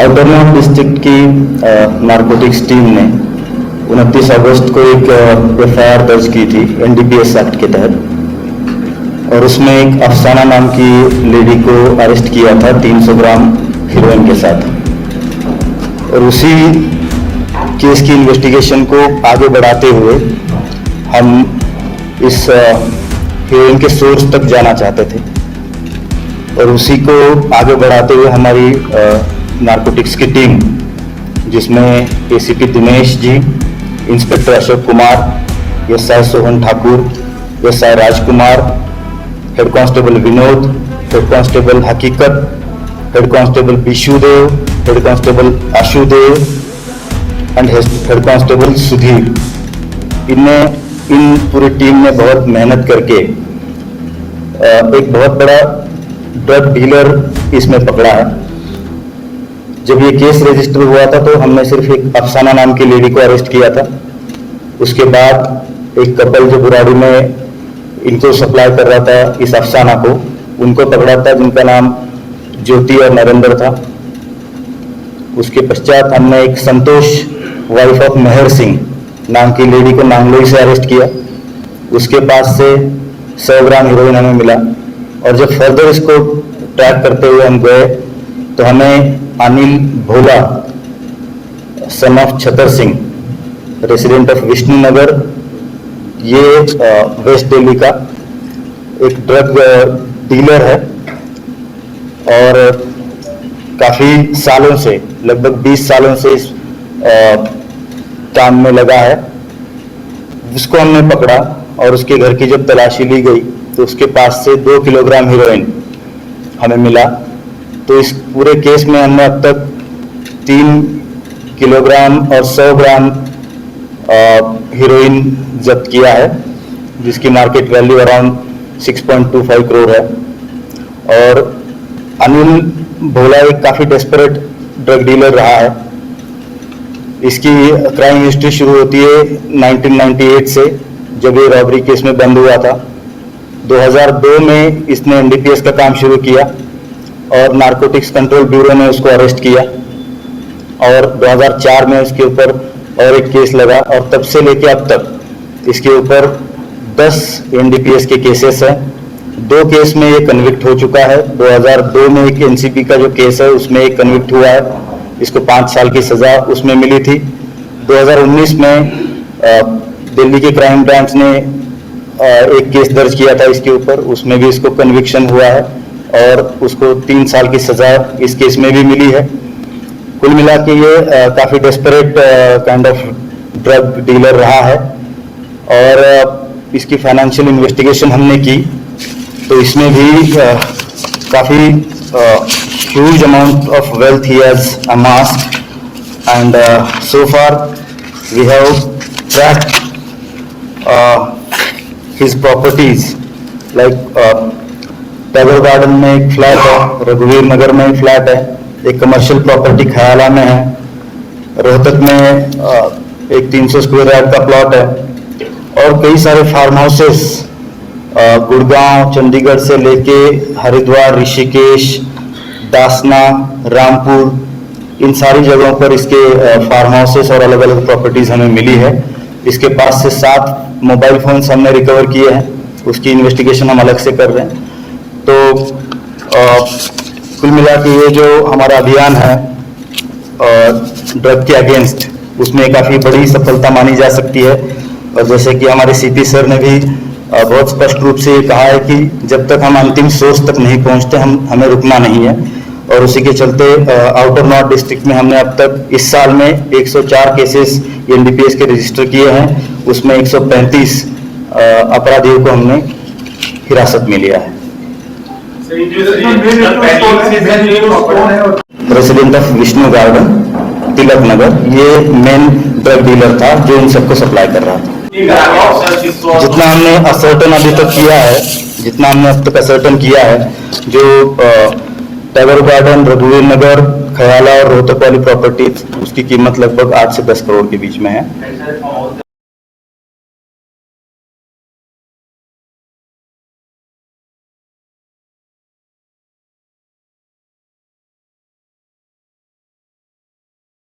Outer north district की narcotics team ने 29 अगस्त को एक एफआईआर दर्ज की थी एनडीपीएस एक्ट के तहत, और उसमें एक अफसाना नाम की लेडी को अरेस्ट किया था 300 ग्राम हीरोइन के साथ। और उसी केस की इन्वेस्टिगेशन को आगे बढ़ाते हुए हम इस हीरोइन के सोर्स तक जाना चाहते थे, और उसी को आगे बढ़ाते हुए हमारी नारकोटिक्स की टीम, जिसमें ACP Dinesh ji, inspector Ashok Kumar, SI Sohan Thakur, SI Rajkumar, head constable Vinod, head constable Haqiqat, head constable Bishudev, head constable Ashudev and head constable Sudhir, इन पूरी टीम ने बहुत मेहनत करके एक बहुत बड़ा ड्रग डीलर इसमें पकड़ा है। जब ये केस रजिस्टर हुआ था तो हमने सिर्फ एक अफसाना नाम की लेडी को अरेस्ट किया था। उसके बाद एक कपल जो बुराड़ी में इनको सप्लाई कर रहा था इस अफसाना को, उनको पकड़ा था, जिनका नाम ज्योति और नरेंद्र था। उसके पश्चात हमने एक संतोष वाइफ ऑफ मेहर सिंह नाम की लेडी को नांगलोई से अरेस्ट किया। उसके पास से 100 ग्राम हीरोइन हमें मिला, और जब फर्दर इसको ट्रैक करते हुए हम गए तो हमें Anil Bhola son of Chhatar Singh, resident of Vishnunagar, ये वेस्ट दिल्ली का एक ड्रग डीलर है और काफ़ी सालों से, लगभग 20 सालों से इस काम में लगा है। उसको हमने पकड़ा और उसके घर की जब तलाशी ली गई तो उसके पास से 2 किलोग्राम हीरोइन हमें मिला। तो इस पूरे केस में हमने अब तक 3 किलोग्राम और 100 ग्राम हीरोइन जब्त किया है, जिसकी मार्केट वैल्यू अराउंड 6.25 करोड़ है। और अनिल भोला एक काफ़ी डेस्परेट ड्रग डीलर रहा है। इसकी क्राइम हिस्ट्री शुरू होती है 1998 से, जब ये रॉबरी केस में बंद हुआ था। 2002 में इसने एनडीपीएस का काम शुरू किया और नारकोटिक्स कंट्रोल ब्यूरो ने उसको अरेस्ट किया, और 2004 में इसके ऊपर और एक केस लगा, और तब से लेके अब तक इसके ऊपर 10 एनडीपीएस के केसेस हैं। 2 केस में ये कन्विक्ट हो चुका है। 2002 में एक एनसीपी का जो केस है उसमें एक कन्विक्ट हुआ है, इसको 5 साल की सजा उसमें मिली थी। 2019 में दिल्ली के क्राइम ब्रांच ने एक केस दर्ज किया था इसके ऊपर, उसमें भी इसको कन्विक्शन हुआ है और उसको 3 साल की सजा इस केस में भी मिली है। कुल मिला के ये काफ़ी desperate kind of drug dealer रहा है, और इसकी फाइनेंशियल इन्वेस्टिगेशन हमने की तो इसमें भी काफ़ी huge amount of wealth he has amassed, and so far we have tracked his properties like Tagore garden में एक फ्लैट है, रघुवीर नगर में एक फ्लैट है, एक कमर्शियल प्रॉपर्टी खयाला में है, रोहतक में एक 300 स्क्वायर यार्ड का प्लॉट है, और कई सारे फार्म हाउसेस गुड़गांव, चंडीगढ़ से लेके हरिद्वार, ऋषिकेश, दासना, रामपुर, इन सारी जगहों पर इसके फार्म हाउसेस और अलग अलग प्रॉपर्टीज हमें मिली है। इसके पास से 7 मोबाइल फोन्स हमने रिकवर किए हैं, उसकी इन्वेस्टिगेशन हम अलग से कर रहे हैं। तो कुल मिला के ये जो हमारा अभियान है ड्रग के अगेंस्ट, उसमें काफ़ी बड़ी सफलता मानी जा सकती है। और जैसे कि हमारे सीपी सर ने भी बहुत स्पष्ट रूप से ये कहा है कि जब तक हम अंतिम सोर्स तक नहीं पहुंचते हमें रुकना नहीं है, और उसी के चलते आउटर नॉर्थ डिस्ट्रिक्ट में हमने अब तक इस साल में 104 केसेस एनडीपीएस के रजिस्टर किए हैं। उसमें 135 अपराधियों को हमने हिरासत में लिया है। Resident of Vishnu garden, Tilak Nagar, ये मेन ड्रग डीलर था जो इन सबको सप्लाई कर रहा था। जितना हमने असर्टन अभी तक किया है, जितना हमने अब तक असर्टन किया है, जो टैगोर गार्डन, रघुवीर नगर, खयाला और रोहतक वाली प्रॉपर्टी, उसकी कीमत लगभग 8 से 10 करोड़ के बीच में है।